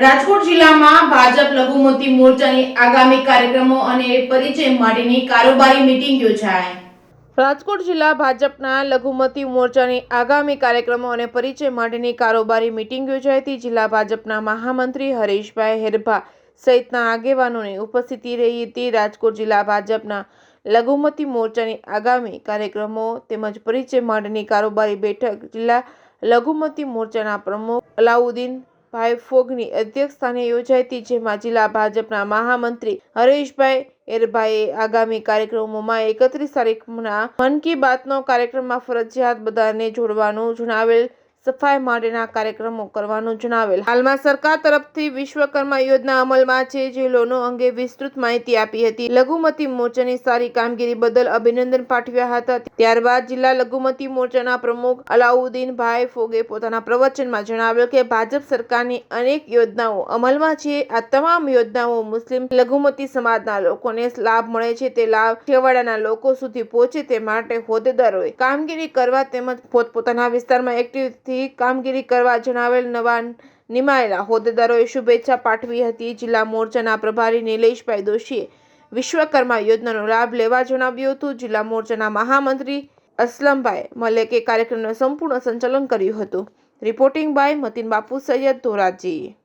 રાજકોટ જિલ્લામાં ભાજપ લઘુમતી મોરચાની આગામી કાર્યક્રમો અને પરિચય માટેની કારોબારી મીટિંગ યોજાઈ। રાજકોટ જિલ્લા ભાજપના લઘુમતી મોરચાની આગામી કાર્યક્રમો અને પરિચય માટેની કારોબારી મીટિંગ યોજાઈ હતી। જિલ્લા ભાજપના મહામંત્રી હરેશભાઈ હેરભા સહિતના આગેવાનોની ઉપસ્થિતિ રહી હતી। રાજકોટ જિલ્લા ભાજપના લઘુમતી મોરચાની આગામી કાર્યક્રમો તેમજ પરિચય માટેની કારોબારી બેઠક જિલ્લા લઘુમતી મોરચાના પ્રમુખ અલાઉદ્દીન ભાઈ ફોગની અધ્યક્ષસ્થાને યોજાઈ હતી, જેમાં જિલ્લા ભાજપના મહામંત્રી હરેશભાઈ હેરભાઈએ આગામી કાર્યક્રમોમાં 31 તારીખના મન કી બાતનો કાર્યક્રમમાં ફરજિયાત બધાને જોડવાનું જણાવેલ, સફાઈ માટેના કાર્યક્રમો કરવાનું જણાવેલ। હાલમાં સરકાર તરફથી વિશ્વકર્મા યોજના અમલમાં છે, જે લોનો અંગે વિસ્તૃત માહિતી આપી હતી। લઘુમતી મોરચાની સારી કામગીરી બદલ અભિનંદન પાઠવ્યા હતા। ત્યારબાદ જિલ્લા લઘુમતી મોરચાના પ્રમુખ અલાઉદ્દીન ભાઈ ફોગે પોતાના પ્રવચનમાં જણાવ્યું કે ભાજપ સરકારની અનેક યોજનાઓ અમલમાં છે। આ તમામ યોજનાઓ મુસ્લિમ લઘુમતી સમાજના લોકોને લાભ મળે છે, તે લાભ છેવાડાના લોકો સુધી પહોંચે તે માટે હોદ્દેદારોએ કામગીરી કરવા તેમજ પોતપોતાના વિસ્તારમાં એક્ટિવથી કામગીરી કરવા જણાવેલ। નવા નિમાયેલા હોદ્દેદારોએ શુભેચ્છા પાઠવી હતી। જિલ્લા મોરચાના પ્રભારી નિલેશભાઈ દોશીએ વિશ્વકર્મા યોજનાનો લાભ લેવા જણાવ્યું હતું। જિલ્લા મોરચાના મહામંત્રી અસલમભાઈ મલેકે કાર્યક્રમનું સંપૂર્ણ સંચાલન કર્યું હતું। Reporting by મતીન Bapu Syed Dhoraji.